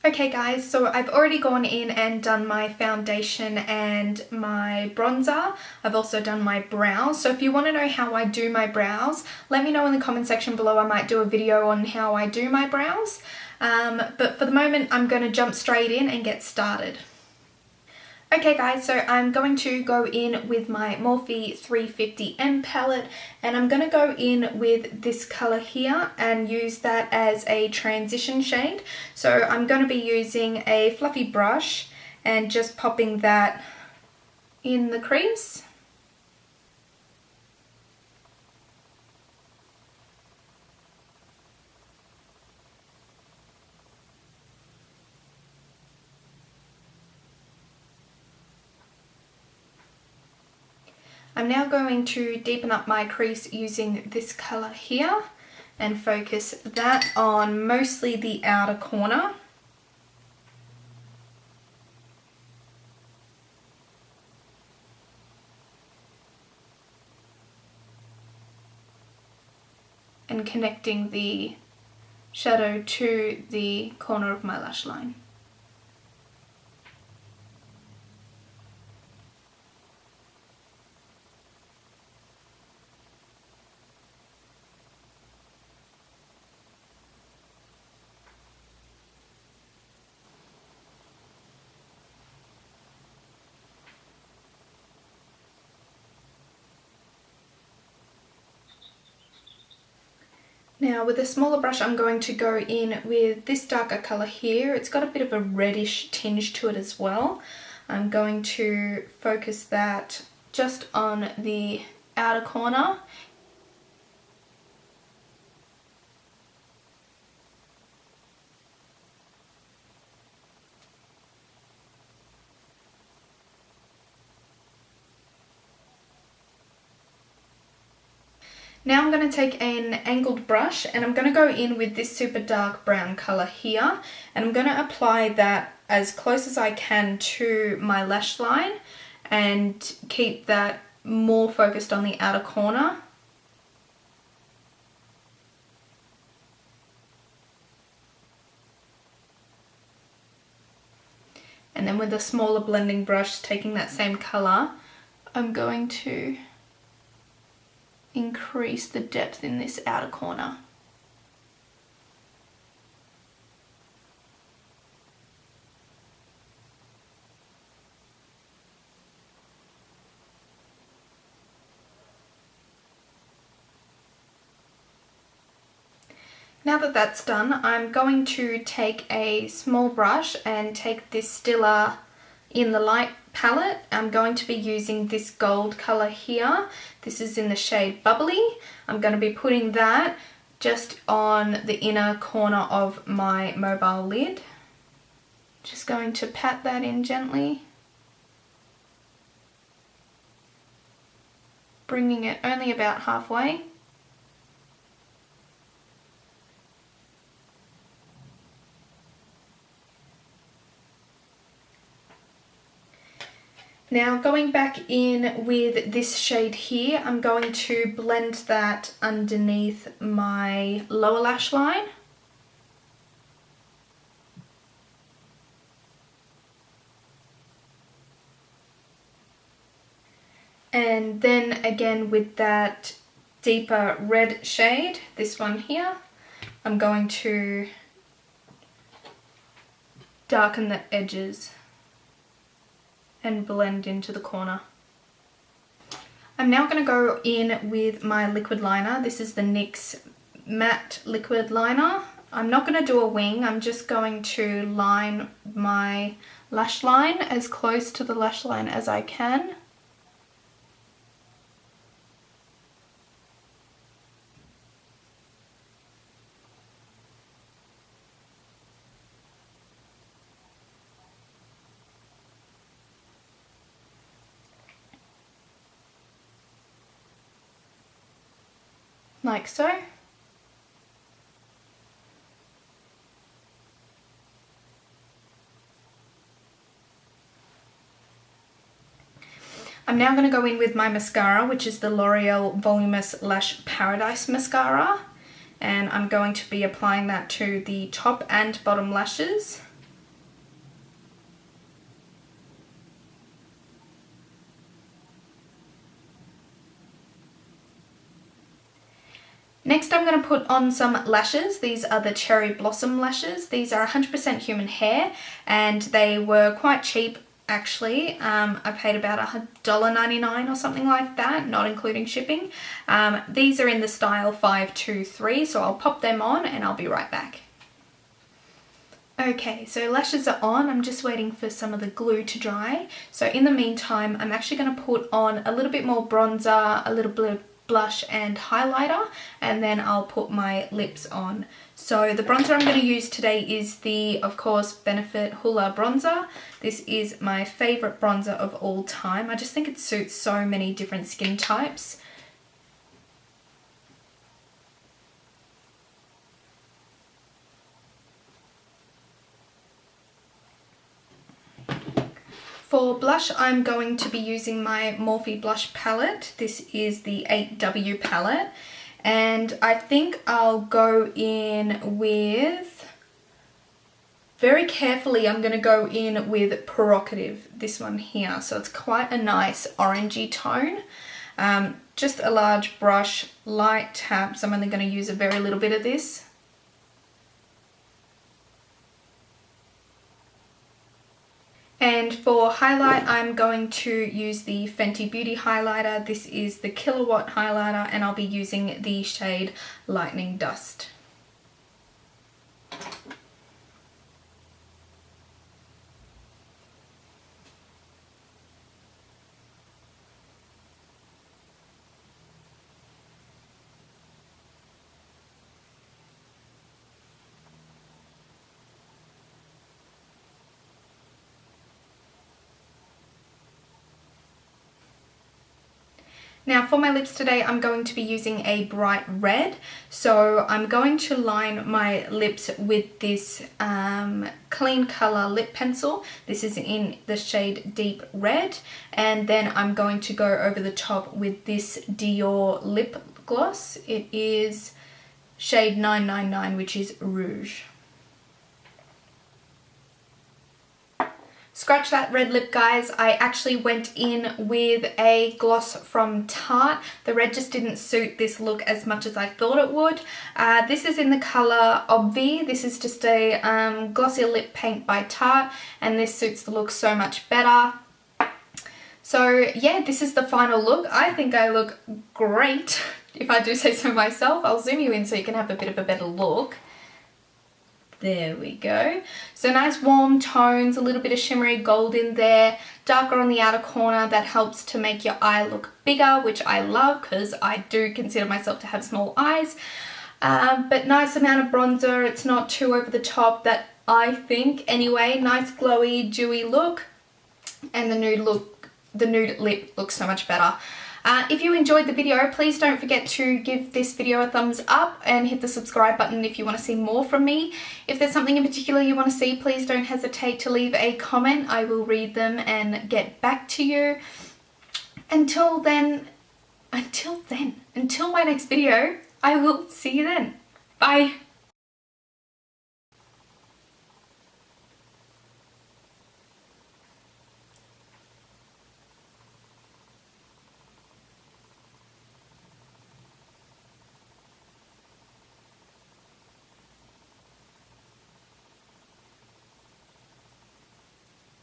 Okay guys, so I've already gone in and done my foundation and my bronzer. I've also done my brows. So if you want to know how I do my brows, let me know in the comment section below. I might do a video on how I do my brows. But for the moment, I'm going to jump straight in and get started. Okay guys, so I'm going to go in with my Morphe 350M palette, and I'm going to go in with this colour here and use that as a transition shade. So I'm going to be using a fluffy brush and just popping that in the crease. I'm now going to deepen up my crease using this colour here and focus that on mostly the outer corner. And connecting the shadow to the corner of my lash line. Now with a smaller brush, I'm going to go in with this darker colour here. It's got a bit of a reddish tinge to it as well. I'm going to focus that just on the outer corner. Now I'm going to take an angled brush and I'm going to go in with this super dark brown colour here, and I'm going to apply that as close as I can to my lash line and keep that more focused on the outer corner. And then with a smaller blending brush, taking that same colour, I'm going to increase the depth in this outer corner. Now that that's done, I'm going to take a small brush and take this Stila in the light palette. I'm going to be using this gold colour here. This is in the shade Bubbly. I'm going to be putting that just on the inner corner of my mobile lid. Just going to pat that in gently, bringing it only about halfway. Now going back in with this shade here, I'm going to blend that underneath my lower lash line. And then again with that deeper red shade, this one here, I'm going to darken the edges and blend into the corner. I'm now going to go in with my liquid liner. This is the NYX matte liquid liner. I'm not going to do a wing, I'm just going to line my lash line as close to the lash line as I can. Like so. I'm now going to go in with my mascara, which is the L'Oreal Voluminous Lash Paradise Mascara, and I'm going to be applying that to the top and bottom lashes. Next I'm going to put on some lashes. These are the Cherry Blossom lashes. These are 100% human hair and they were quite cheap actually. I paid about $1.99 or something like that, not including shipping. These are in the style 523, so I'll pop them on and I'll be right back. Okay, so lashes are on. I'm just waiting for some of the glue to dry. So in the meantime, I'm actually going to put on a little bit more bronzer, a little bit of blush and highlighter, and then I'll put my lips on. So the bronzer I'm going to use today is the, of course, Benefit Hoola bronzer. This is my favorite bronzer of all time. I just think it suits so many different skin types. For blush, I'm going to be using my Morphe blush palette. This is the 8W palette. And I think I'll go in with, very carefully, I'm going to go in with Provocative, this one here. So it's quite a nice orangey tone. Just a large brush, light taps. I'm only going to use a very little bit of this. And for highlight, I'm going to use the Fenty Beauty highlighter. This is the Kilowatt highlighter and I'll be using the shade Lightning Dust. Now for my lips today, I'm going to be using a bright red. So I'm going to line my lips with this Clean Color lip pencil. This is in the shade Deep Red. And then I'm going to go over the top with this Dior lip gloss. It is shade 999, which is Rouge. Scratch that red lip, guys. I actually went in with a gloss from Tarte. The red just didn't suit this look as much as I thought it would. This is in the colour Obvi. This is just a glossy lip paint by Tarte, and this suits the look so much better. So yeah, this is the final look. I think I look great, if I do say so myself. I'll zoom you in so you can have a bit of a better look. There we go. So nice warm tones, a little bit of shimmery gold in there, darker on the outer corner. That helps to make your eye look bigger, which I love because I do consider myself to have small eyes. But nice amount of bronzer. It's not too over the top, that I think. Anyway, nice glowy, dewy look. And the nude lip looks so much better. If you enjoyed the video, please don't forget to give this video a thumbs up and hit the subscribe button if you want to see more from me. If there's something in particular you want to see, please don't hesitate to leave a comment. I will read them and get back to you. Until my next video, I will see you then. Bye.